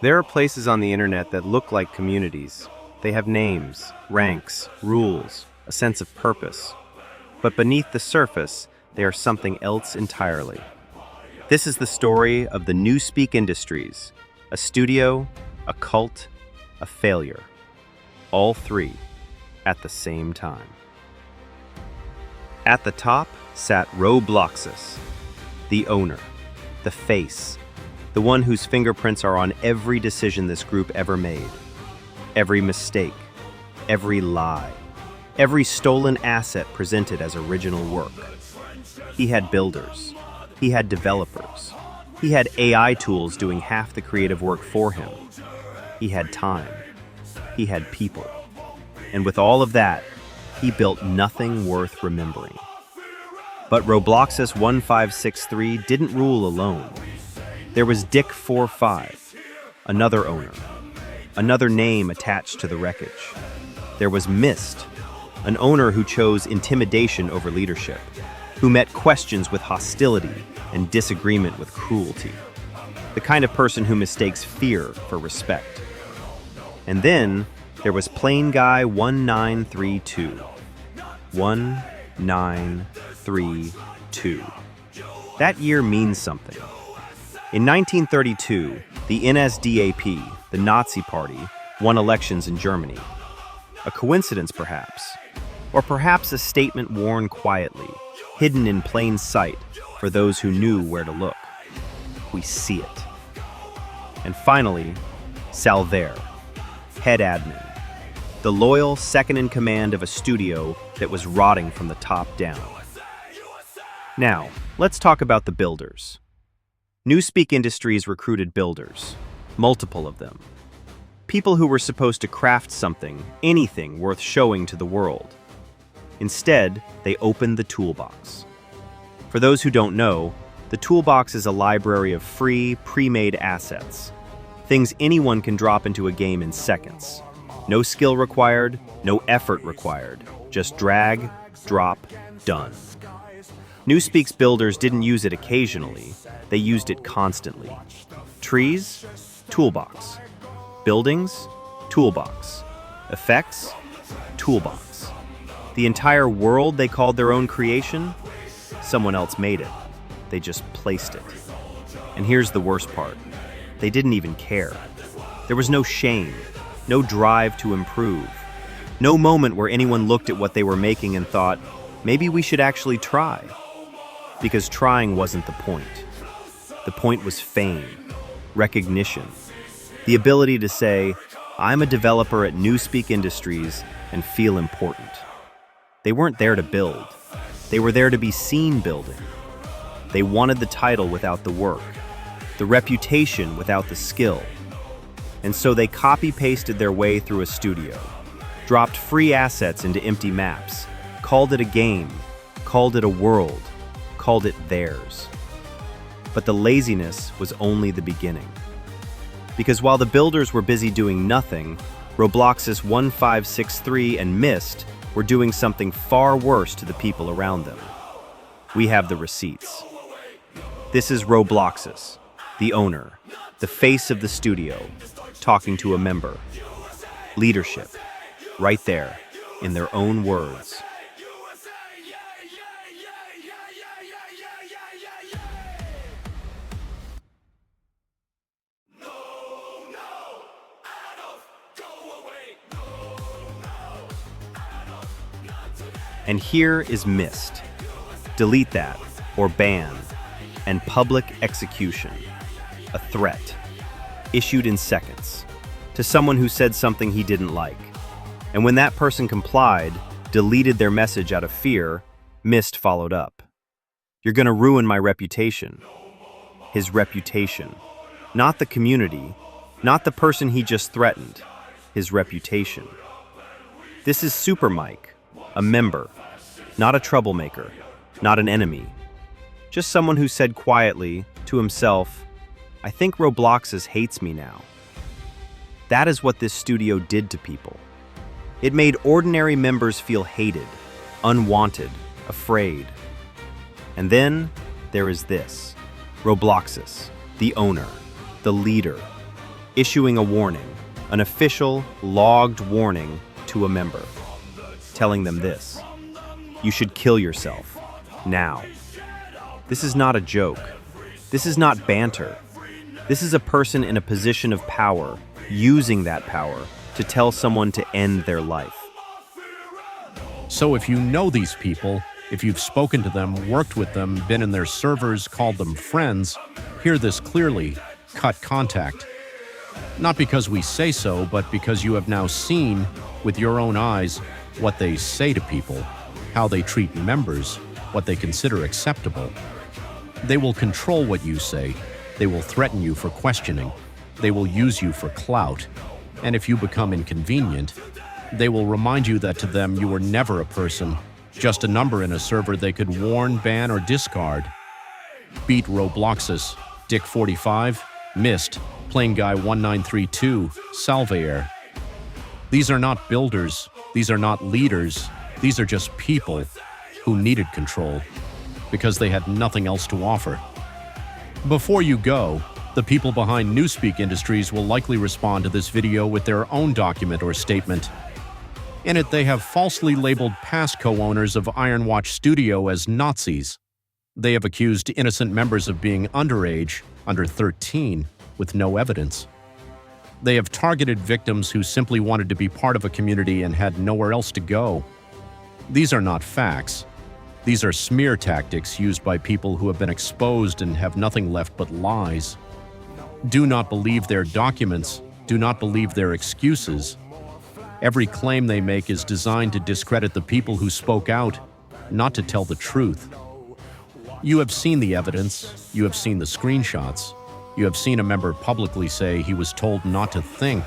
There are places on the internet that look like communities. They have names, ranks, rules, a sense of purpose. But beneath the surface, they are something else entirely. This is the story of the Newspeak Industries, a studio, a cult, a failure. All three at the same time. At the top sat Robloxus, the owner, the face, the one whose fingerprints are on every decision this group ever made. Every mistake, every lie, every stolen asset presented as original work. He had builders, he had developers, he had AI tools doing half the creative work for him. He had time, he had people. And with all of that, he built nothing worth remembering. But Robloxus 1563 didn't rule alone. There was Dick45, another owner, another name attached to the wreckage. There was Mist, an owner who chose intimidation over leadership, who met questions with hostility and disagreement with cruelty, the kind of person who mistakes fear for respect. And then there was Plain Guy 1932. 1932. That year means something. In 1932, the NSDAP, the Nazi Party, won elections in Germany. A coincidence, perhaps? Or perhaps a statement worn quietly, hidden in plain sight for those who knew where to look. We see it. And finally, Salver, head admin, the loyal second-in-command of a studio that was rotting from the top down. Now, let's talk about the builders. Newspeak Industries recruited builders, multiple of them. People who were supposed to craft something, anything worth showing to the world. Instead, they opened the toolbox. For those who don't know, the toolbox is a library of free, pre-made assets. Things anyone can drop into a game in seconds. No skill required, no effort required. Just drag, drop, done. Newspeak's builders didn't use it occasionally, they used it constantly. Trees? Toolbox. Buildings? Toolbox. Effects? Toolbox. The entire world they called their own creation? Someone else made it. They just placed it. And here's the worst part. They didn't even care. There was no shame, no drive to improve, no moment where anyone looked at what they were making and thought, maybe we should actually try. Because trying wasn't the point. The point was fame, recognition, the ability to say, I'm a developer at Newspeak Industries and feel important. They weren't there to build. They were there to be seen building. They wanted the title without the work, the reputation without the skill. And so they copy-pasted their way through a studio, dropped free assets into empty maps, called it a game, called it a world, called it theirs. But the laziness was only the beginning. Because while the builders were busy doing nothing, Robloxus 1563 and Mist were doing something far worse to the people around them. We have the receipts. This is Robloxus, the owner, the face of the studio, talking to a member. Leadership, right there, in their own words. And here is Mist. Delete that, or ban, and public execution. A threat, issued in seconds, to someone who said something he didn't like. And when that person complied, deleted their message out of fear, Mist followed up. You're gonna ruin my reputation. His reputation. Not the community, not the person he just threatened. His reputation. This is Super Mike, a member, not a troublemaker, not an enemy. Just someone who said quietly, to himself, I think Robloxus hates me now. That is what this studio did to people. It made ordinary members feel hated, unwanted, afraid. And then there is this, Robloxus, the owner, the leader. issuing a warning, an official, logged warning to a member, telling them this: you should kill yourself, now. This is not a joke. This is not banter. This is a person in a position of power, using that power to tell someone to end their life. So if you know these people, if you've spoken to them, worked with them, been in their servers, called them friends, hear this clearly: cut contact. Not because we say so, but because you have now seen with your own eyes what they say to people, how they treat members, what they consider acceptable. They will control what you say. They will threaten you for questioning. They will use you for clout. And if you become inconvenient, they will remind you that to them you were never a person, just a number in a server they could warn, ban, or discard. Beat Robloxus, Dick 45, Mist, Plain Guy 1932, Salvaire. These are not builders. These are not leaders. These are just people who needed control because they had nothing else to offer. Before you go, the people behind Newspeak Industries will likely respond to this video with their own document or statement. In it, they have falsely labeled past co-owners of Ironwatch Studio as Nazis. They have accused innocent members of being underage, under 13, with no evidence. They have targeted victims who simply wanted to be part of a community and had nowhere else to go. These are not facts. These are smear tactics used by people who have been exposed and have nothing left but lies. Do not believe their documents. Do not believe their excuses. Every claim they make is designed to discredit the people who spoke out, not to tell the truth. You have seen the evidence. You have seen the screenshots. You have seen a member publicly say he was told not to think,